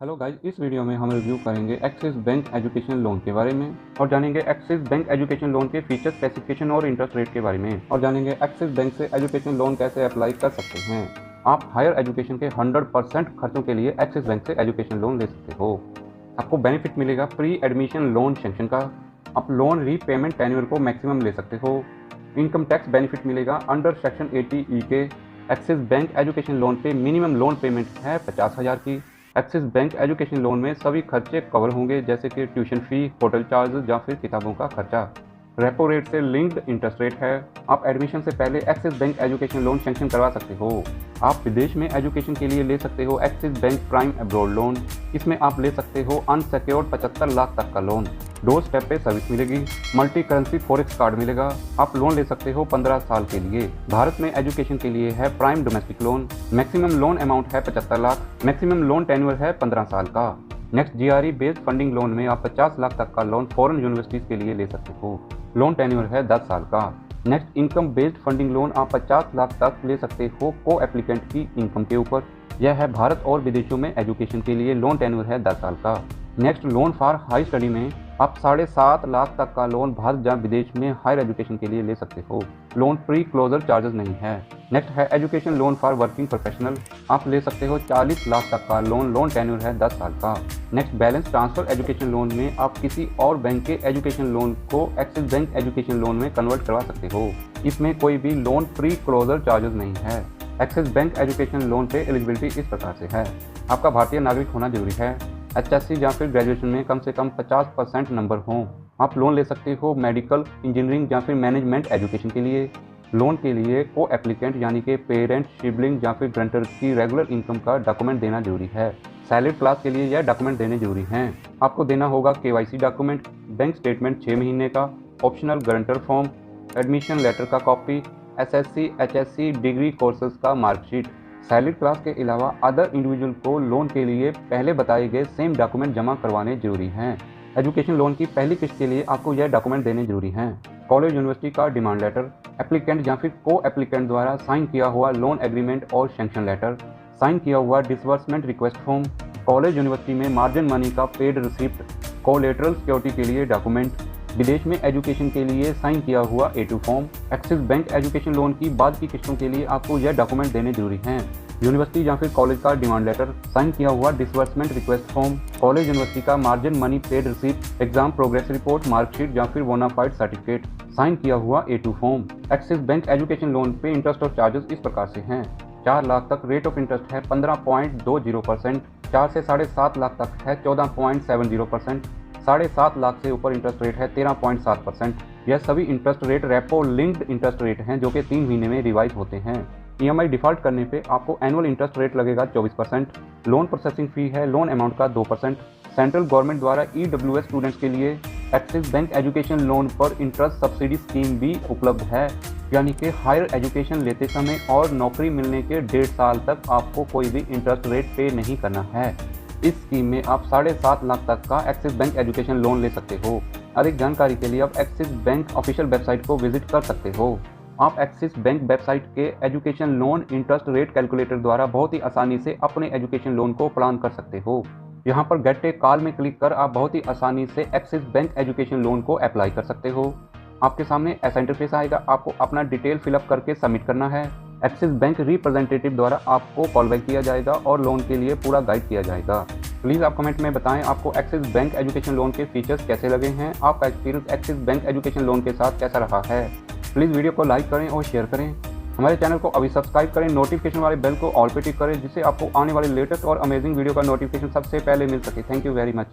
Hello guys, इस video में हम रिव्यू करेंगे एक्सिस बैंक एजुकेशन लोन के बारे में और जानेंगे एक्सिस बैंक एजुकेशन लोन के फीचर, स्पेसिफिकेशन और इंटरेस्ट रेट के बारे में और जानेंगे एक्सिस बैंक से एजुकेशन लोन कैसे अप्लाई कर सकते हैं। आप हायर एजुकेशन के 100% खर्चों के लिए एक्सिस बैंक से एजुकेशन लोन ले सकते हो। आपको बेनिफिट मिलेगा प्री एडमिशन लोन सेंक्शन का। आप लोन रीपेमेंट टेन्योर को मैक्सिमम ले सकते हो। इनकम टैक्स बेनिफिट मिलेगा अंडर सेक्शन 80E के। एक्सिस बैंक एजुकेशन लोन पे मिनिमम लोन पेमेंट है 50,000 की। एक्सिस बैंक एजुकेशन लोन में सभी खर्चे कवर होंगे, जैसे कि ट्यूशन फी, होटल चार्ज या फिर किताबों का खर्चा। रेपो रेट से लिंक्ड इंटरेस्ट रेट है। आप एडमिशन से पहले axis Bank education loan sanction करवा सकते हो। आप विदेश में एजुकेशन के लिए ले सकते हो axis bank prime abroad loan. इसमें आप ले सकते हो अनसिक्योर्ड 75 लाख तक का लोन। डोर स्टेप पे सर्विस मिलेगी। मल्टी करेंसी फॉरेक्स कार्ड मिलेगा। आप लोन ले सकते हो 15 साल के लिए। भारत में एजुकेशन के लिए है prime domestic loan. Maximum loan amount है 75 लाख। मैक्सिमम लोन टेन्योर है 15 साल का। Next GRE based funding loan में आप 50 लाख तक का लोन फॉरेन यूनिवर्सिटीज के लिए ले सकते हो। लोन टेन्योर है 10 साल का। Next income based funding loan आप 50 लाख तक ले सकते हो को एप्लीकेंट की इनकम के ऊपर। यह है भारत और विदेशों में एजुकेशन के लिए। लोन टेन्योर है 10 साल का। Next loan for high study में आप 7.5 लाख तक का लोन भारत या विदेश में हायर एजुकेशन के लिए ले सकते हो। लोन प्री क्लोजर चार्जेस नहीं है। नेक्स्ट है education loan for working professional. आप ले सकते हो 40 लाख तक का लोन। लोन टेन्योर है 10 साल का। Next balance transfer education loan में आप किसी और बैंक के एजुकेशन लोन को एक्सिस बैंक एजुकेशन लोन में कन्वर्ट करवा सकते हो। इसमें कोई भी लोन प्री क्लोजर चार्जेस नहीं है। एक्सिस बैंक एजुकेशन लोन पे एलिजिबिलिटी इस प्रकार से है। आपका भारतीय नागरिक होना जरूरी है। HSC या फिर ग्रेजुएशन में कम से कम 50% नंबर हों। आप लोन ले सकते हो मेडिकल, इंजीनियरिंग या फिर मैनेजमेंट एजुकेशन के लिए। लोन के लिए को एप्लीकेंट यानी कि पेरेंट, सिबलिंग या फिर ग्रांटर की रेगुलर इनकम का डॉक्यूमेंट देना जरूरी है। सैलरी क्लास के लिए यह डॉक्यूमेंट देने जरूरी हैं। आपको देना होगा KYC डॉक्यूमेंट, बैंक स्टेटमेंट 6 महीने का, optional guarantor form, admission letter का copy, SSC HSC degree courses का मार्कशीट। सैलरी क्लास के अलावा अदर इंडिविजुअल को लोन के लिए पहले बताए गए सेम डॉक्यूमेंट जमा करवाने जरूरी हैं। एजुकेशन लोन की पहली किस्त के लिए आपको यह डॉक्यूमेंट देने जरूरी हैं। कॉलेज यूनिवर्सिटी का डिमांड लेटर, एप्लीकेंट या फिर को एप्लीकेंट द्वारा साइन किया हुआ लोन एग्रीमेंट और सैंक्शन लेटर, साइन किया हुआ disbursement request form, college university में मार्जिन मनी का पेड रिसिप्ट, कोलेटरल सिक्योरिटी के लिए डॉक्यूमेंट, विदेश में एजुकेशन के लिए साइन किया हुआ A2 form. Axis Bank education loan की बाद की किस्तों के लिए आपको यह डॉक्यूमेंट देने जरूरी हैं। यूनिवर्सिटी या फिर कॉलेज का डिमांड लेटर, साइन किया हुआ disbursement request form, college university का margin money paid receipt, exam progress report, marksheet या फिर बोनाफाइड सर्टिफिकेट, साइन किया हुआ A2 form. Axis Bank education loan पे इंटरेस्ट और चार्जेस इस प्रकार से हैं। 4 लाख तक रेट ऑफ इंटरेस्ट है 15.20%। 4 से 7.5 लाख तक है 14.70%। 7.5 लाख से ऊपर इंटरेस्ट रेट है 13.7%। यह सभी interest rate repo linked interest rate हैं, जो कि 3 महीने में रिवाइज होते हैं। EMI डिफॉल्ट करने पे आपको एनुअल इंटरेस्ट रेट लगेगा 24%। लोन प्रोसेसिंग फी है लोन अमाउंट का 2%। सेंट्रल गवर्नमेंट द्वारा EWS स्टूडेंट्स के लिए एक्सिस बैंक एजुकेशन लोन पर इंटरेस्ट सब्सिडी स्कीम भी उपलब्ध है, यानी कि हायर एजुकेशन लेते समय और नौकरी मिलने के 1.5 साल तक आपको कोई भी इंटरेस्ट रेट पे नहीं करना है। इस स्कीम में आप 7.5 लाख तक का एक्सिस बैंक एजुकेशन लोन ले सकते हो। अधिक जानकारी के लिए आप एक्सिस बैंक ऑफिशियल वेबसाइट को विजिट कर सकते हो। आप एक्सिस बैंक वेबसाइट के education loan interest rate calculator द्वारा बहुत ही आसानी से अपने एजुकेशन लोन को प्लान कर सकते हो। यहाँ पर गेट ए कॉल में क्लिक कर आप बहुत ही आसानी से एक्सिस बैंक एजुकेशन लोन को अप्लाई कर सकते हो। आपके सामने ऐसा इंटरफेस आएगा। आपको अपना डिटेल फिलअप करके सबमिट करना है। एक्सिस बैंक रिप्रेजेंटेटिव द्वारा आपको कॉल बैक किया जाएगा और लोन के लिए पूरा गाइड किया जाएगा। प्लीज़ आप कमेंट में बताएं आपको एक्सिस बैंक एजुकेशन लोन के फीचर्स कैसे लगे हैं। आपका experience axis Bank education loan के साथ कैसा रहा है। प्लीज़ वीडियो को लाइक करें और शेयर करें। हमारे चैनल को अभी सब्सक्राइब करें। नोटिफिकेशन वाले बेल को ऑल पे टिक करें, जिससे आपको आने वाले लेटेस्ट और अमेजिंग वीडियो का नोटिफिकेशन सबसे पहले मिल सके। Thank you very much.